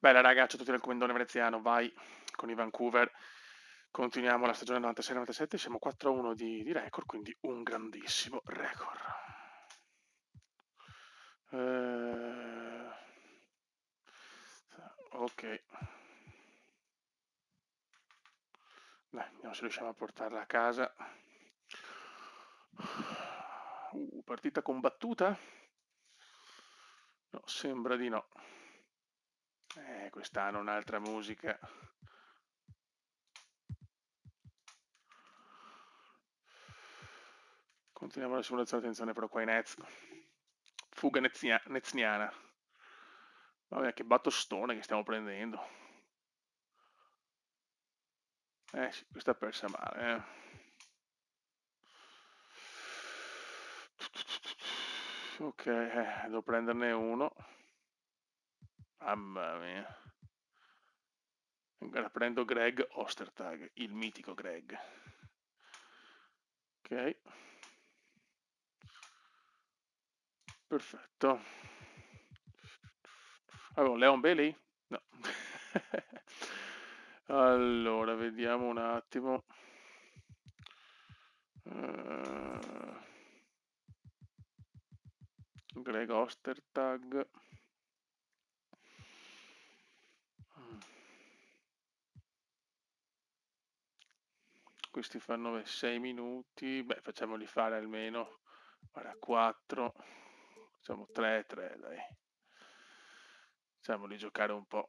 Bella raga, ciao a tutti dal comandone veneziano, vai con i Vancouver. Continuiamo la stagione 96-97, siamo 4-1 di record, quindi un grandissimo record. Ok. Dai, vediamo se riusciamo a portarla a casa. Partita combattuta? No, sembra di no. Quest'anno un'altra musica. Continuiamo la simulazione, attenzione però qua in Nets. Fuga neziana. Vabbè, che battostone che stiamo prendendo. Sì, questa è persa male, Ok, devo prenderne uno. Mamma mia. Ora prendo Greg Ostertag, il mitico Greg. Ok. Perfetto. Avevo Leon Bailey? No. Allora, vediamo un attimo. Greg Ostertag. Questi fanno 6 minuti. Beh, facciamoli fare almeno. Ora 4. Facciamo 3-3, dai. Facciamoli giocare un po'.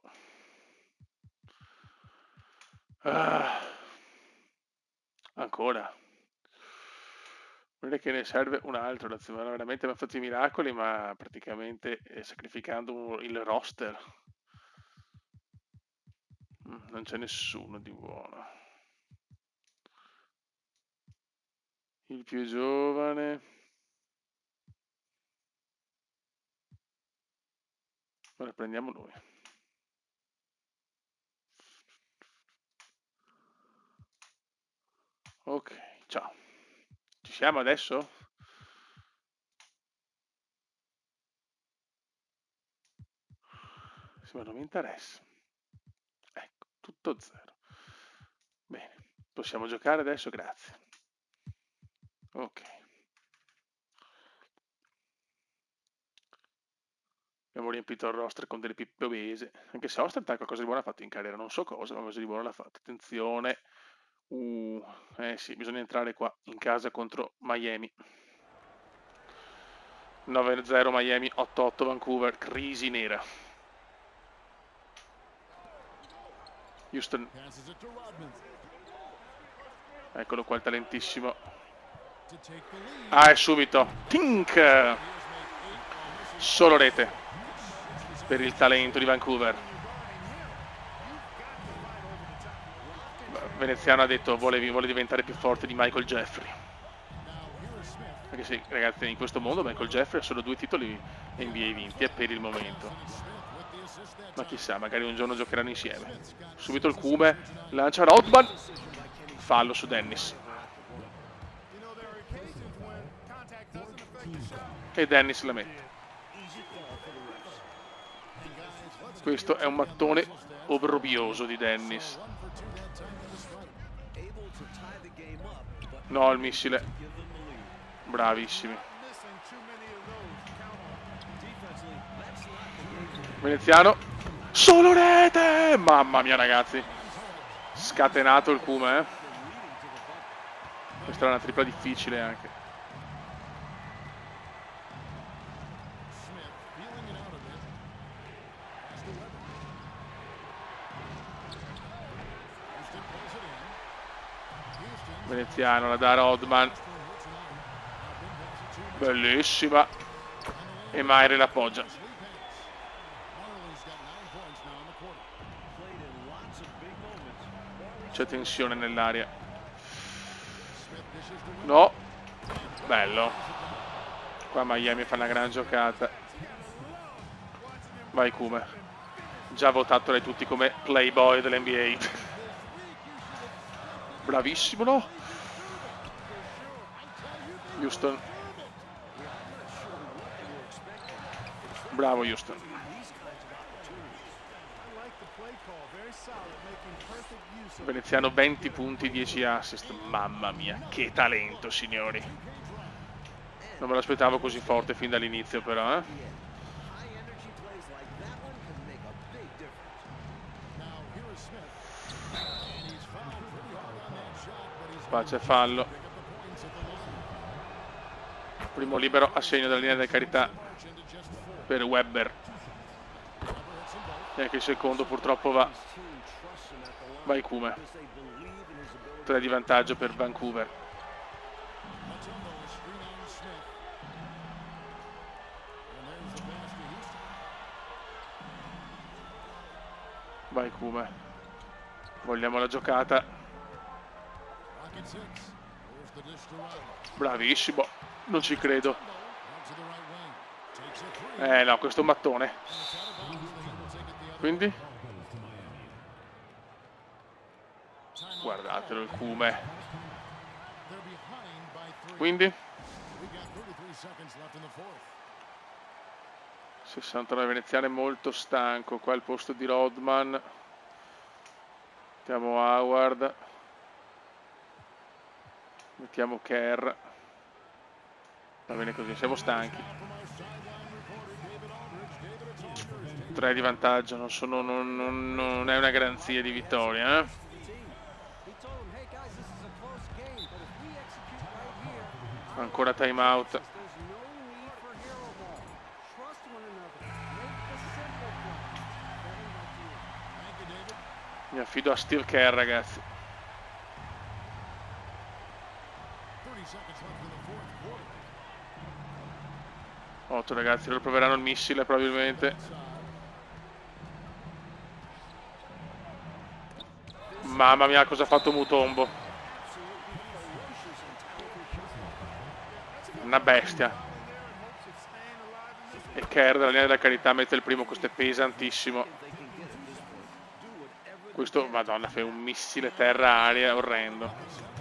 Ancora. Non è che ne serve un altro, Lazio veramente mi ha fatto i miracoli, ma praticamente sacrificando il roster. Non c'è nessuno di buono. Il più giovane. Ora prendiamo lui. Ok, ciao. Ci siamo adesso? Sì, ma non mi interessa. Ecco, tutto zero. Bene, possiamo giocare adesso? Grazie. Ok. Abbiamo riempito il roster con delle pippe obese. Anche se Ostertag qualcosa di buono ha fatto in carriera, non so cosa, ma qualcosa di buono l'ha fatto. Attenzione. Sì, bisogna entrare qua in casa contro Miami. 9-0 Miami, 8-8 Vancouver, crisi nera. Houston. Eccolo qua il talentissimo. È subito. Tink! Solo rete per il talento di Vancouver. Veneziano ha detto vuole diventare più forte di Michael Jeffrey. Anche se, ragazzi, in questo mondo Michael Jeffrey ha solo 2 titoli NBA vinti per il momento. Ma chissà, magari un giorno giocheranno insieme. Subito il Cube, lancia Rodman. Fallo su Dennis. E Dennis la mette. Questo è un mattone obrobioso di Dennis. No, il missile. Bravissimi. Veneziano. Solo rete! Mamma mia, ragazzi. Scatenato il Kuma, eh. Questa era una tripla difficile anche. Veneziano, la dà Rodman. Bellissima. E Maire l'appoggia. C'è tensione nell'aria. No. Bello. Qua Miami fa una gran giocata. Vai Kuma. Già votato dai tutti come playboy dell'NBA. Bravissimo, no? Houston. Bravo Houston. Veneziano 20 punti, 10 assist. Mamma mia, che talento, signori. Non me l'aspettavo così forte fin dall'inizio, però, eh. Qua c'è fallo. Primo libero a segno della linea di carità per Webber. E anche il secondo purtroppo va Vancouver. 3 di vantaggio per Vancouver. Vancouver. Vogliamo la giocata. Bravissimo. Non ci credo. No, questo è un mattone. Quindi? Guardatelo il Cume. Quindi? 69 veneziane, molto stanco. Qua il posto di Rodman. Mettiamo Howard. Mettiamo Kerr. Va bene così, siamo stanchi. 3 di vantaggio, non è una garanzia di vittoria, eh? Ancora time out. Mi affido a Steve Kerr, ragazzi. 8 ragazzi, loro proveranno il missile probabilmente. Mamma mia, cosa ha fatto Mutombo. Una bestia. E Kerr dalla linea della carità mette il primo, questo è pesantissimo. Questo, madonna, fa un missile terra-aria orrendo.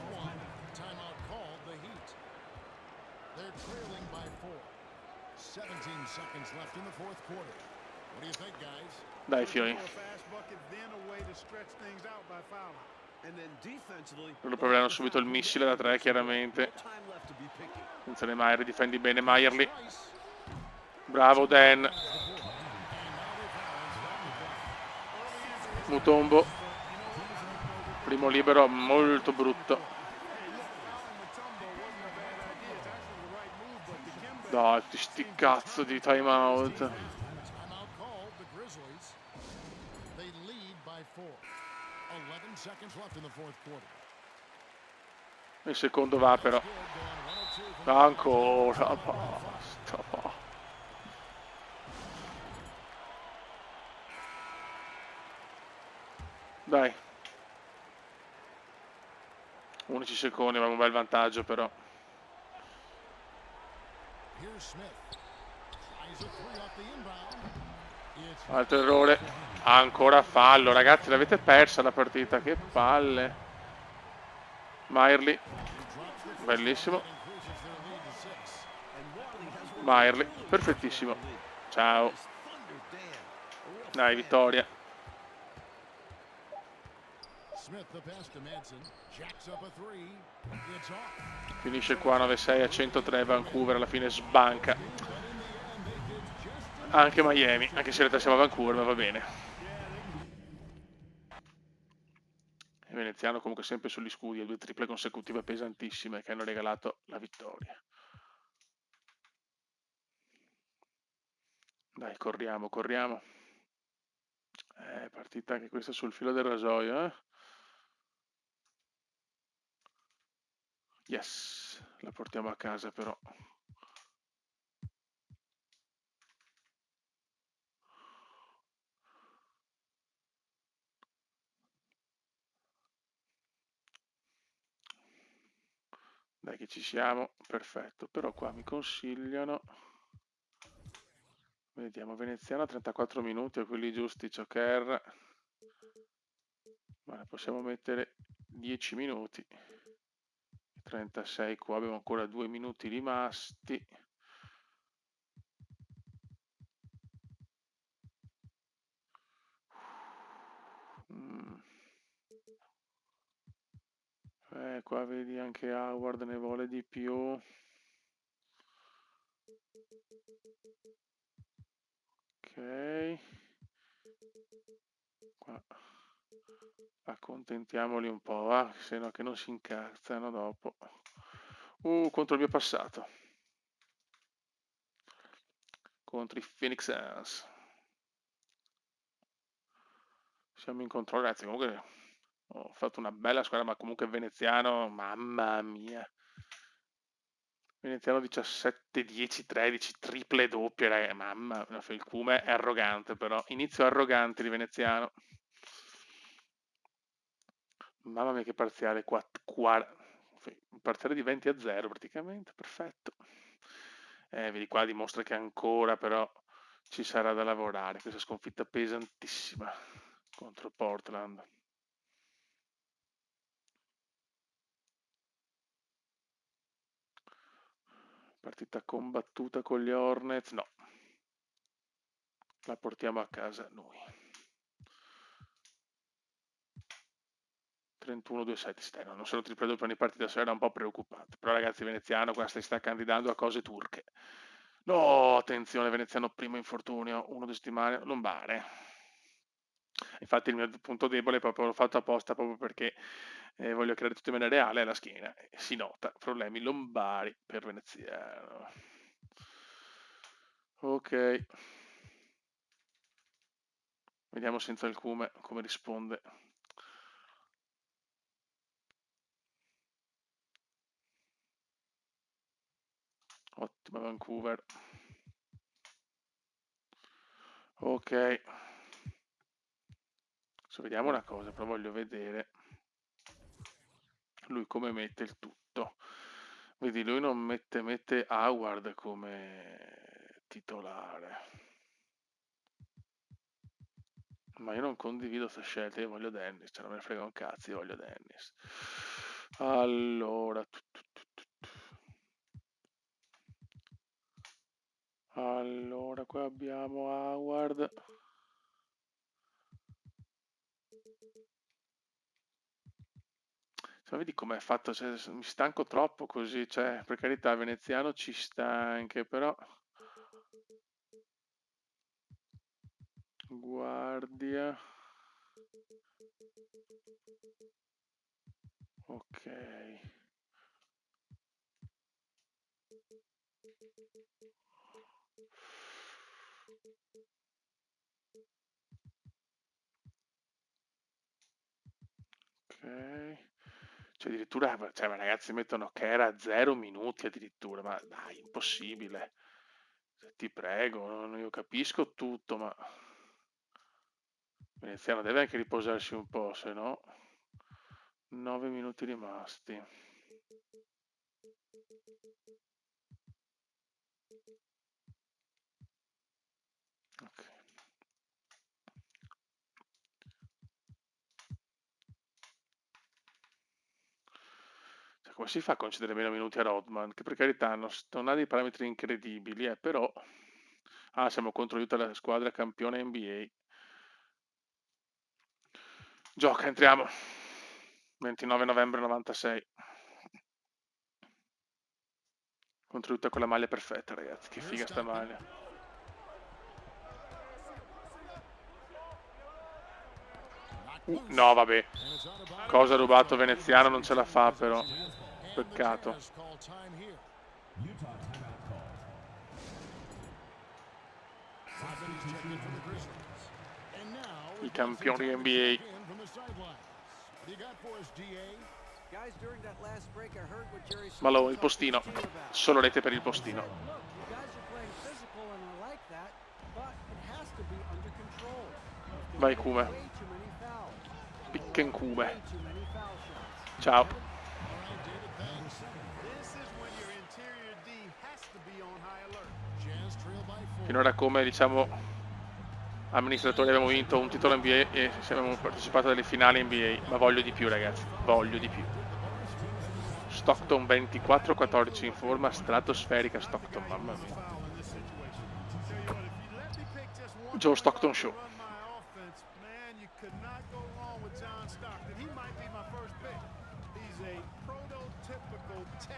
Dai fiori. Loro proveranno subito il missile da 3 chiaramente. Attenzione Maier, difendi bene Maierli. Bravo Dan. Mutombo. Primo libero molto brutto. Dai, sti cazzo di timeout. Il secondo va però. Ancora basta. Dai. 11 secondi, avevamo un bel vantaggio però. Altro errore. Ancora fallo, ragazzi, l'avete persa la partita, che palle. Maierli. Bellissimo. Maierli, perfettissimo. Ciao. Dai, vittoria. Finisce qua 9-6 a 103. Vancouver alla fine sbanca anche Miami, anche se in realtà siamo a Vancouver, ma va bene. Il veneziano comunque sempre sugli scudi, 2 triple consecutive pesantissime che hanno regalato la vittoria. Dai, corriamo. Partita anche questa sul filo del rasoio, eh? Yes, la portiamo a casa però. Dai che ci siamo, perfetto. Però qua mi consigliano... Vediamo, veneziano 34 minuti, a quelli giusti, Choker. Ma possiamo mettere 10 minuti. 36 qua, abbiamo ancora 2 minuti rimasti. Qua vedi anche Howard ne vuole di più. Ok. Qua. Accontentiamoli un po', va? Se no che non si incazzano dopo. Contro il mio passato. Contro i Phoenix Suns. Siamo in controllo, ragazzi. Comunque ho fatto una bella squadra, ma comunque veneziano, mamma mia. Veneziano 17, 10, 13, triple doppie, ragazzi. Mamma mia, il Cume è arrogante, però. Inizio arrogante di veneziano. Mamma mia che parziale, un parziale di 20-0 praticamente, perfetto. Vedi qua dimostra che ancora però ci sarà da lavorare, questa sconfitta pesantissima contro Portland. Partita combattuta con gli Hornets, no. La portiamo a casa noi. 31-2-7, non sono triple doppio ogni partita, sarà un po' preoccupante. Però ragazzi, veneziano qua si sta candidando a cose turche. No, attenzione, veneziano primo infortunio, 1-2 settimane, lombare. Infatti il mio punto debole proprio l'ho fatto apposta proprio perché voglio creare tutto in maniera reale alla schiena. Si nota, problemi lombari per veneziano. Ok. Vediamo senza il Cume come risponde. Ottima Vancouver. Ok. Adesso vediamo una cosa, però voglio vedere lui come mette il tutto. Vedi, lui non mette Howard come titolare. Ma io non condivido questa scelta, io voglio Dennis, cioè non me ne frega un cazzo, io voglio Dennis. Allora, qua abbiamo Howard. Cioè, vedi com'è fatto, cioè, mi stanco troppo così, cioè, per carità, veneziano ci sta anche, però... Guardia. Ok. Ok. Cioè addirittura, cioè, ma ragazzi mettono che era a 0 minuti addirittura, ma dai, impossibile. Ti prego, io capisco tutto, ma Veneziano deve anche riposarsi un po', se no 9 minuti rimasti. Ok. Cioè, come si fa a concedere meno minuti a Rodman? Che per carità non ha dei parametri incredibili, però... Ah, siamo contro aiuta la squadra campione NBA. Gioca, entriamo. 29 novembre 96. Contro aiuta con la maglia perfetta, ragazzi. Che figa sta maglia. No, vabbè. Cosa ha rubato veneziano non ce la fa, però. Peccato. I campioni NBA. Malone, il postino. Solo rete per il postino. Vai Cume. Picken Cume. Ciao. Finora come diciamo amministratori abbiamo vinto un titolo NBA e abbiamo partecipato alle finali NBA, ma voglio di più ragazzi, voglio di più. Stockton 24-14 in forma stratosferica Stockton, mamma mia. Joe Stockton Show.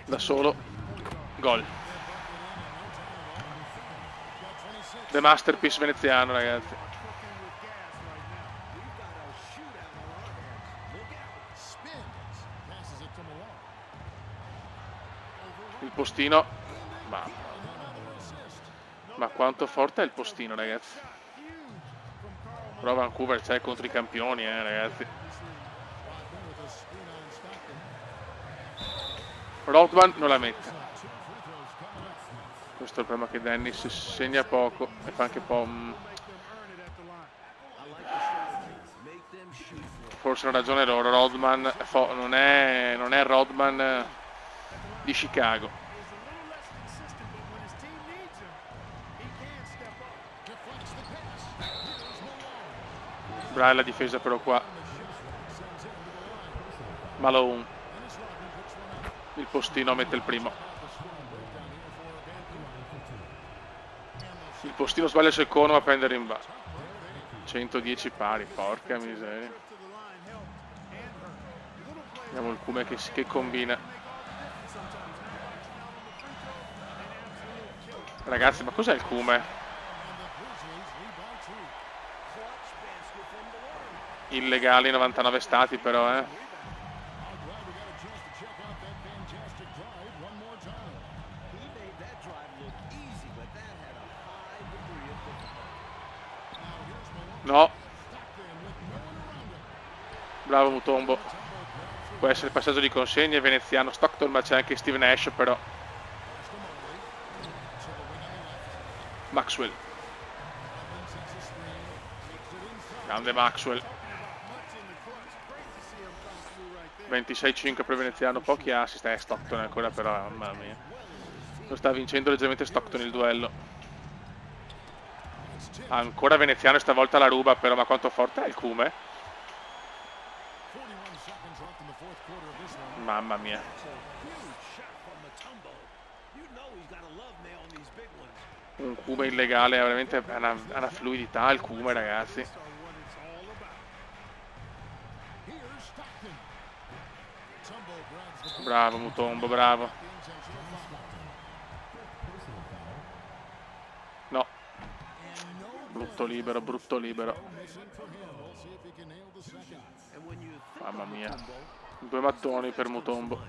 Da solo, gol. The Masterpiece veneziano, ragazzi. Il postino, ma quanto forte è il postino, ragazzi. Però Vancouver c'è contro i campioni, ragazzi. Rodman non la mette. Questo è il problema, che Dennis segna poco e fa anche forse hanno ragione loro. Rodman non è Rodman di Chicago. Brava la difesa però qua. Malone. Il postino mette il primo. Il postino sbaglia il secondo, ma prende il rimbalzo. 110 pari, porca miseria. Vediamo il Cume che combina. Ragazzi, ma cos'è il Cume? Illegali 99 stati però, No. Bravo Mutombo. Può essere il passaggio di consegne veneziano Stockton, ma c'è anche Steve Nash però. Maxwell. Grande Maxwell. 26-5 per veneziano, pochi assist, Stockton ancora però, mamma mia. Lo sta vincendo leggermente Stockton il duello. Ancora veneziano, stavolta la ruba però, ma quanto forte è il Cume? Mamma mia. Un Cume illegale, ha veramente una fluidità il Cume, ragazzi. Bravo Mutombo, bravo. No. Brutto libero, brutto libero. Mamma mia. 2 mattoni per Mutombo.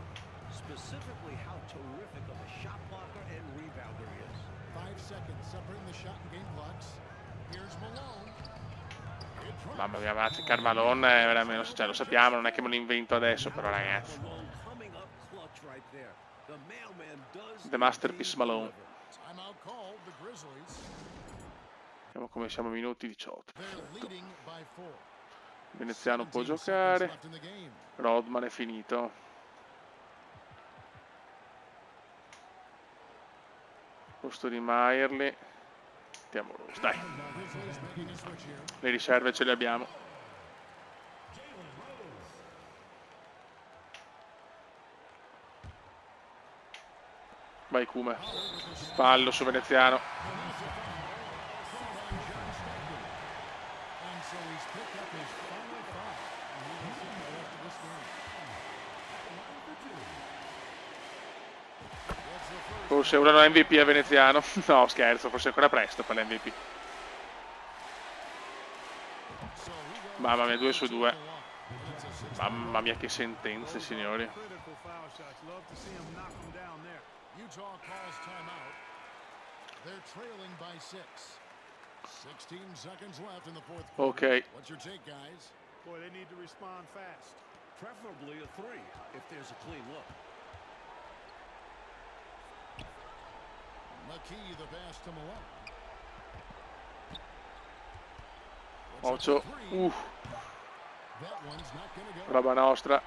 Mamma mia, ragazzi, Carmalone è veramente, cioè, lo sappiamo, non è che me lo invento adesso, però ragazzi. The Masterpiece Malone. Vediamo come siamo, minuti 18. Perfetto. Veneziano può giocare. Rodman è finito. Posto di Maierli. Mettiamo Rose, dai. Le riserve ce le abbiamo. Vai Cume. Fallo su veneziano. Forse ora no MVP a veneziano. No, scherzo, forse è ancora presto per l'MVP. Mamma mia, 2 su 2. Mamma mia, che sentenze, signori. Ok. Occhio. Roba nostra.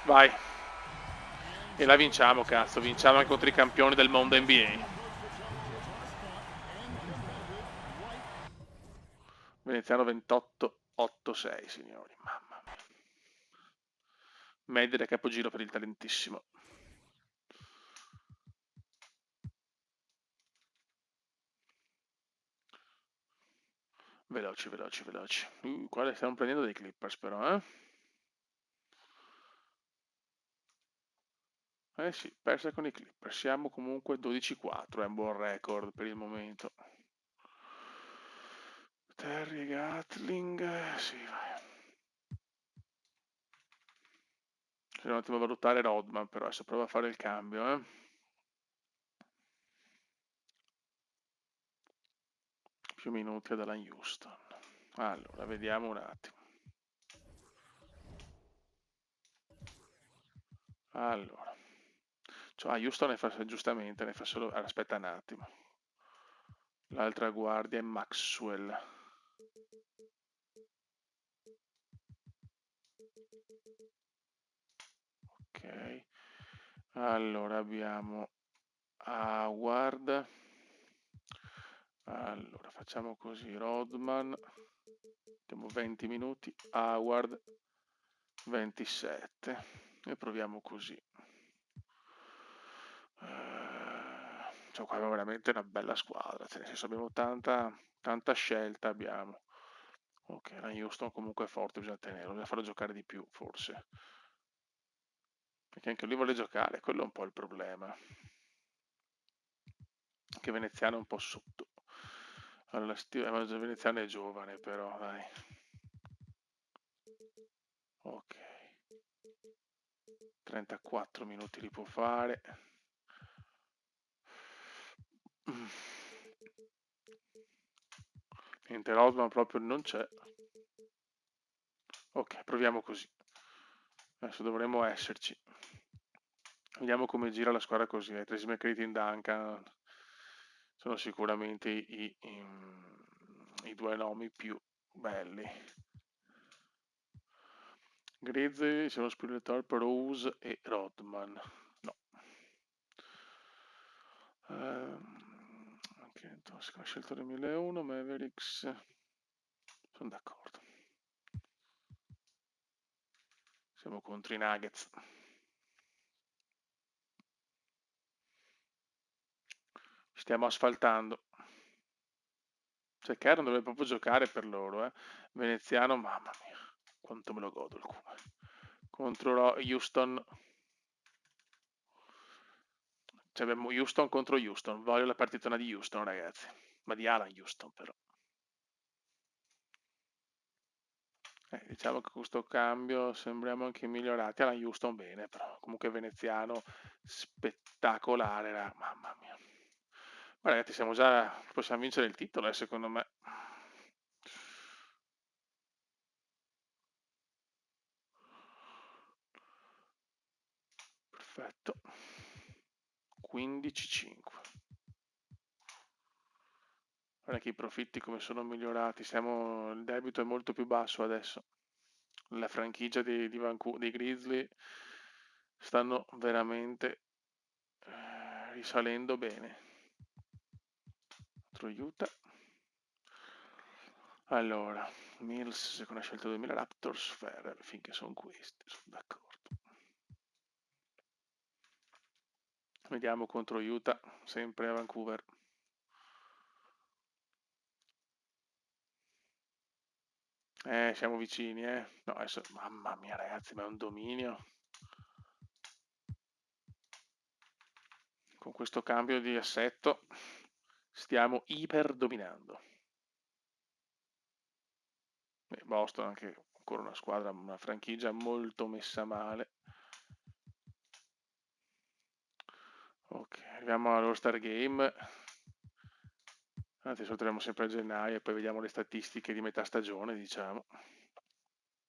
Vai. E la vinciamo, cazzo. Vinciamo anche contro i campioni del mondo NBA. Veneziano 28-8-6, signori. Mamma mia. Media da capogiro per il talentissimo. Veloci, veloci, veloci. Qua stiamo prendendo dei Clippers però, eh? Eh sì, persa con i Clippers. Siamo comunque 12-4, è un buon record per il momento. Terry Gatling, sì, vai. Bisogna un attimo valutare Rodman, però adesso prova a fare il cambio, eh. Più minuti ad Alan Houston. Allora, vediamo un attimo. Allora, cioè, Houston ne fa giustamente, ne fa solo... Aspetta un attimo. L'altra guardia è Maxwell. Ok. Allora abbiamo Howard. Allora facciamo così, Rodman. Abbiamo 20 minuti, Howard 27. E proviamo così. Cioè, qua abbiamo veramente una bella squadra, cioè, nel senso abbiamo tanta scelta abbiamo. Ok, la Houston comunque è forte, bisogna tenerlo, bisogna farlo giocare di più forse. Perché anche lui vuole giocare, quello è un po' il problema. Che Veneziano è un po' sotto. Allora, Veneziano è giovane però, dai. Ok. 34 minuti li può fare. Niente, Rosman proprio non c'è. Ok, proviamo così. Adesso dovremmo esserci. Vediamo come gira la squadra così. Tracy McGrady in Duncan sono sicuramente i due nomi più belli. Grizzly, c'è lo Spiritual Rose e Rodman. No. Anche Tosca ha scelto 2001, Mavericks. Sono d'accordo. Siamo contro i Nuggets. Stiamo asfaltando. Cioè, Kerr non dovrebbe proprio giocare per loro, eh. Veneziano, mamma mia, quanto me lo godo il cuore. Contro Houston. Cioè, abbiamo Houston contro Houston. Voglio la partitona di Houston, ragazzi. Ma di Alan Houston, però. Diciamo che con questo cambio sembriamo anche migliorati. Alan Houston bene, però comunque veneziano spettacolare. Mamma mia. Ma ragazzi, possiamo vincere il titolo, secondo me. Perfetto. 15-5. Guarda che i profitti come sono migliorati. Il debito è molto più basso adesso. La franchigia dei Grizzly stanno veramente risalendo bene. Contro Utah. Allora, Mills seconda scelta 2000, Raptors, Ferrer, finché sono questi, sono d'accordo. Vediamo contro Utah, sempre a Vancouver. Siamo vicini, No, adesso, mamma mia ragazzi, ma è un dominio. Con questo cambio di assetto stiamo iper dominando. Boston anche ancora una squadra, una franchigia molto messa male. Ok, arriviamo all'All-Star Game. Anzi, solteremo sempre a gennaio e poi vediamo le statistiche di metà stagione, diciamo.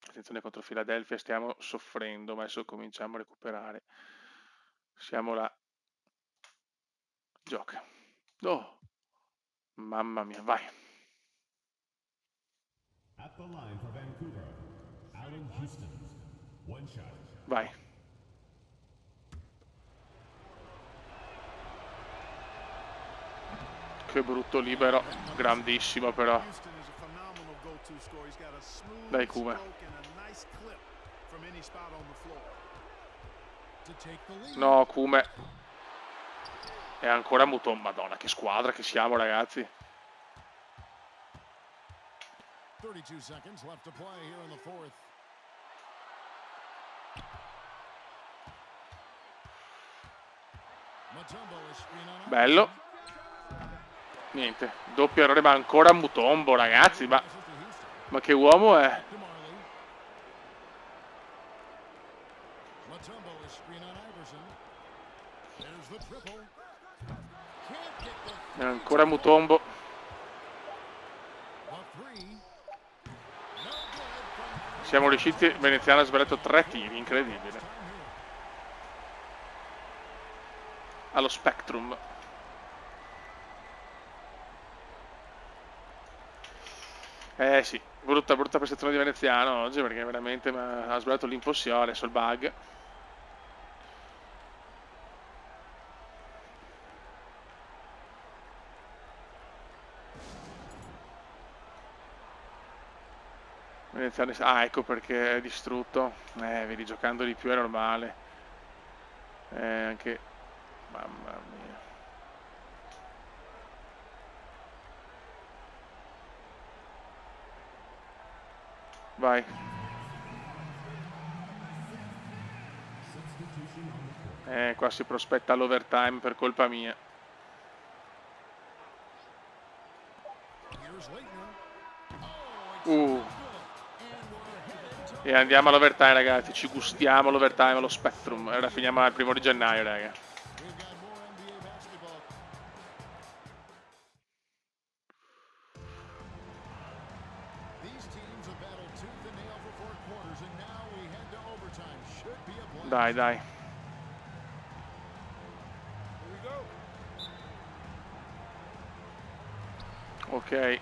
Attenzione contro Philadelphia, stiamo soffrendo, ma adesso cominciamo a recuperare. Siamo là. Gioca. Oh, mamma mia, vai. At the line for Vancouver, Alan Houston. One shot. Vai. Che brutto libero, grandissimo però. Dai Kume. No, Kume. È ancora Muton, madonna, che squadra che siamo ragazzi. 32 seconds left to play here in the fourth. Bello. Niente, doppio errore, ma ancora Mutombo, ragazzi, ma che uomo è? E ancora Mutombo. Siamo riusciti, Veneziano ha sbagliato 3 tiri, incredibile. Allo Spectrum. Sì, brutta prestazione di Veneziano oggi, perché veramente ha sbagliato l'impossibile, adesso il bug. Veneziano, ecco perché è distrutto. Vedi, giocando di più è normale. Anche... Mamma mia. Vai. Qua si prospetta l'overtime per colpa mia. E andiamo all'overtime, ragazzi. Ci gustiamo l'overtime allo Spectrum. E ora finiamo al 1° di gennaio, raga. Dai, dai. Ok.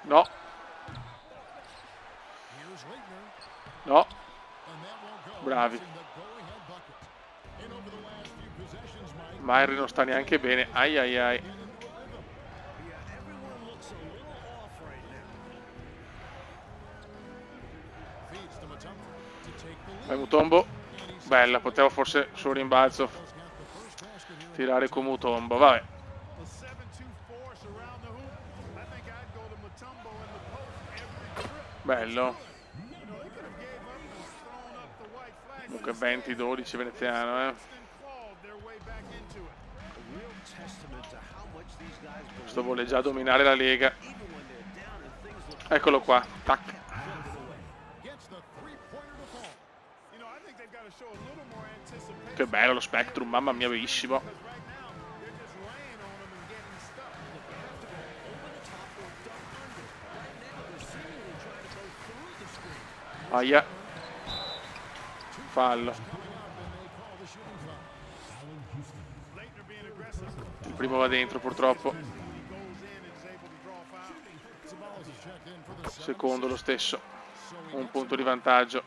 No. No. Bravi. Myri non sta neanche bene. Ai ai ai. Vai Mutombo. Bella, potevo forse sul rimbalzo tirare con Mutombo. Vabbè. Bello. Comunque 20-12 Veneziano, Questo vuole già dominare la Lega. Eccolo qua. Tac. Che bello lo Spectrum, mamma mia, bellissimo. Aia. Fallo. Il primo va dentro purtroppo. Secondo lo stesso. Un punto di vantaggio.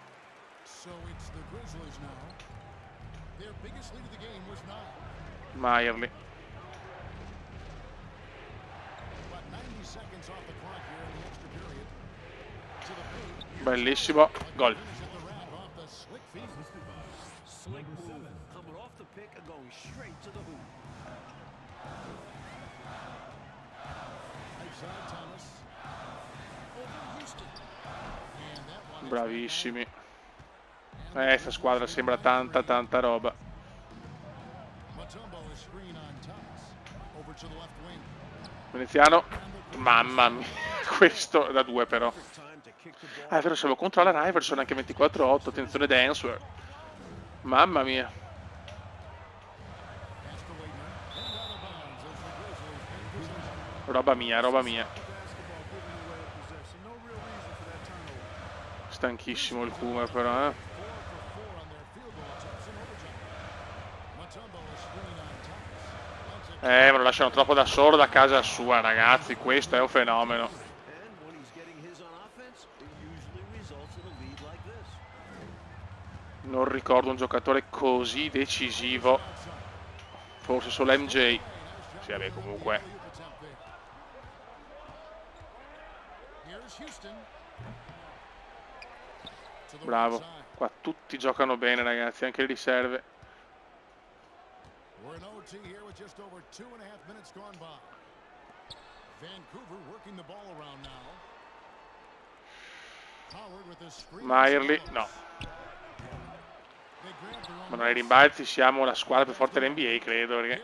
Myri. Bellissimo. Gol. Bravissimi. Sta squadra sembra tanta roba. Veneziano. Mamma mia. Questo da 2 però. È vero, siamo contro la Iverson anche 24-8. Attenzione Dancer. Mamma mia. Roba mia, roba mia. Stanchissimo il Kuma però, me lo lasciano troppo da solo da casa sua, ragazzi. Questo è un fenomeno. Non ricordo un giocatore così decisivo. Forse solo MJ. Sì, vabbè, comunque. Bravo. Qua tutti giocano bene, ragazzi, anche le riserve. We're in OT here with just over 2.5 minutes gone by. Vancouver working the ball around now. Howard with his screen. Maierly, no. Ma non ai rimbalzi siamo la squadra più forte dell'NBA, credo, perché...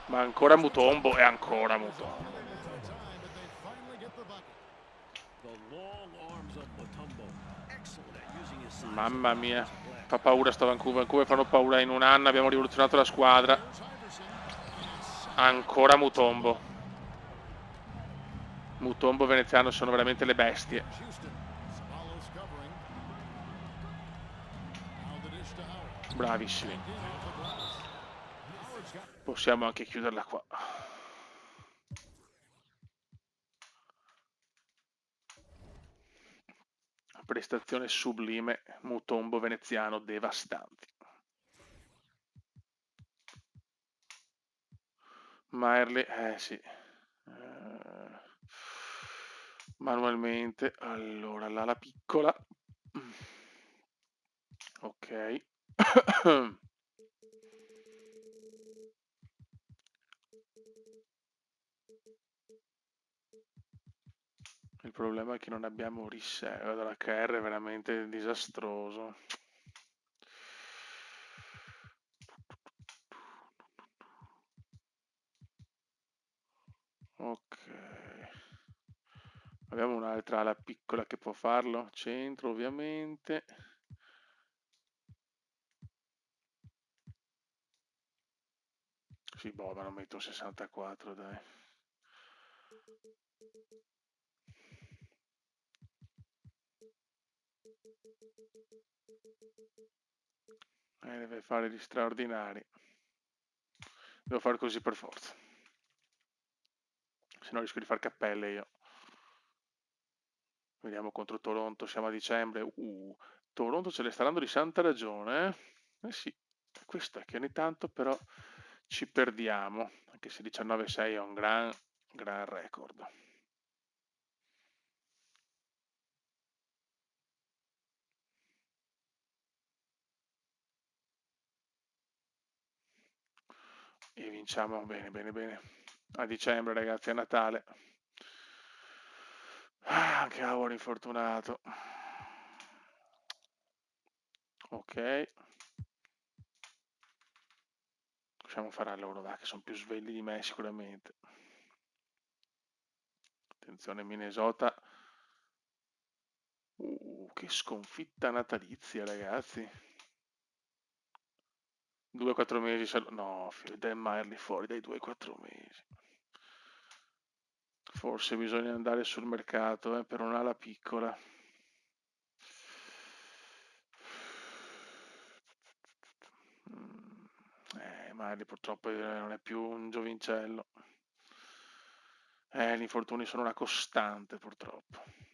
Ma ancora Mutombo e ancora Mutombo. Mamma mia, fa paura sto Vancouver. Vancouver fanno paura. In un anno abbiamo rivoluzionato la squadra. Ancora Mutombo. Mutombo e Veneziano sono veramente le bestie. Bravissimi. Possiamo anche chiuderla qua. Prestazione sublime, Mutombo Veneziano devastanti. Maierly, sì. Manualmente, allora, la piccola. Ok. Il problema è che non abbiamo riserva, dalla KR è veramente disastroso. Ok. Abbiamo un'altra ala piccola che può farlo, centro ovviamente. Sì, boh, ma non metto 64, dai. Deve fare gli straordinari. Devo fare così per forza. Se no rischio di far cappelle io. Vediamo contro Toronto, siamo a dicembre. Toronto ce le sta dando di santa ragione, eh sì, questo è che ogni tanto però ci perdiamo, anche se 19-6 è un gran record. E vinciamo bene, bene, bene. A dicembre, ragazzi, a Natale. Anche Howard infortunato. Ok. Possiamo fare a loro, va, che sono più svegli di me sicuramente. Attenzione Minnesota. Che sconfitta natalizia, ragazzi. 2-4 mesi, no, Dan Maierly fuori dai 2-4 mesi. Forse bisogna andare sul mercato per un'ala piccola. Maierly purtroppo non è più un giovincello. Gli infortuni sono una costante purtroppo.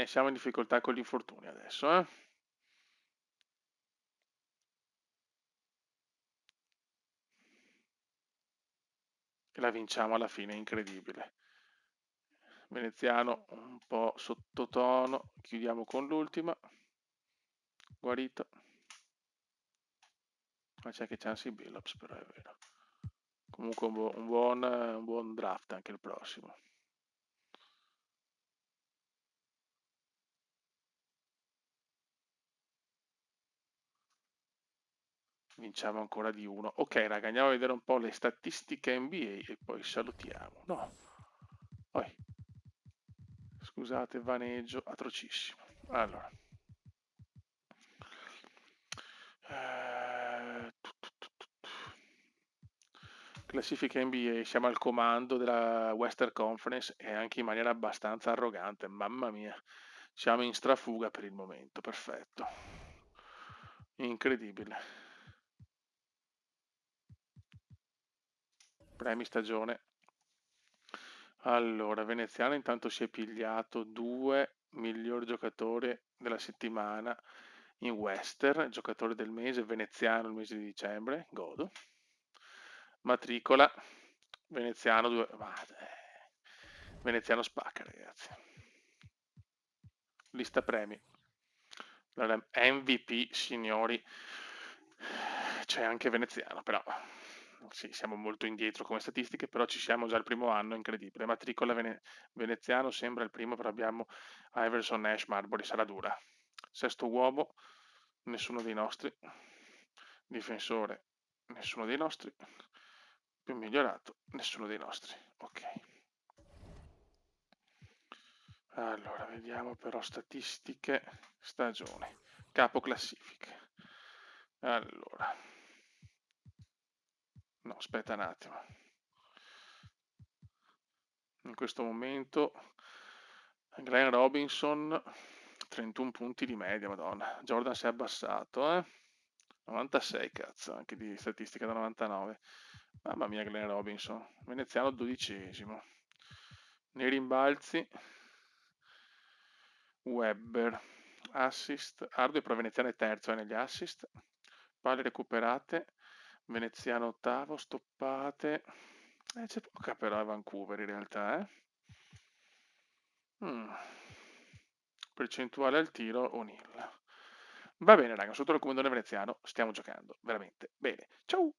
Siamo in difficoltà con gli infortuni adesso, E la vinciamo alla fine, incredibile. Veneziano un po' sottotono, chiudiamo con l'ultima. Guarito. Ma c'è che Chancey Billups, però è vero. Comunque un buon draft anche il prossimo. Vinciamo ancora di uno. Ok, raga, andiamo a vedere un po' le statistiche NBA e poi salutiamo. No. Poi. Scusate, vaneggio atrocissimo. Allora. Classifica NBA, siamo al comando della Western Conference e anche in maniera abbastanza arrogante. Mamma mia, siamo in strafuga per il momento. Perfetto. Incredibile. Premi stagione. Allora, Veneziano intanto si è pigliato 2 miglior giocatori della settimana in Western, giocatore del mese, Veneziano il mese di dicembre, godo. Matricola, Veneziano, Veneziano spacca, ragazzi. Lista premi. La MVP, signori. C'è anche Veneziano, però sì, siamo molto indietro come statistiche, però ci siamo già il primo anno, incredibile. Matricola Veneziano sembra il primo, però abbiamo Iverson, Nash, Marbury, sarà dura. Sesto uomo, nessuno dei nostri. Difensore, nessuno dei nostri. Più migliorato, nessuno dei nostri. Ok. Allora, vediamo però statistiche, stagione, capo classifiche. Allora, no, aspetta un attimo. In questo momento Glenn Robinson 31 punti di media, madonna. Jordan si è abbassato, 96, cazzo, anche di statistica da 99. Mamma mia, Glenn Robinson. Veneziano 12esimo. Nei rimbalzi Webber, assist, Ardue però Veneziano è terzo negli assist, palle recuperate, Veneziano ottavo, stoppate, c'è poca però a Vancouver in realtà, Percentuale al tiro, O'Neal. Va bene raga, sotto il comandone veneziano stiamo giocando veramente bene. Ciao!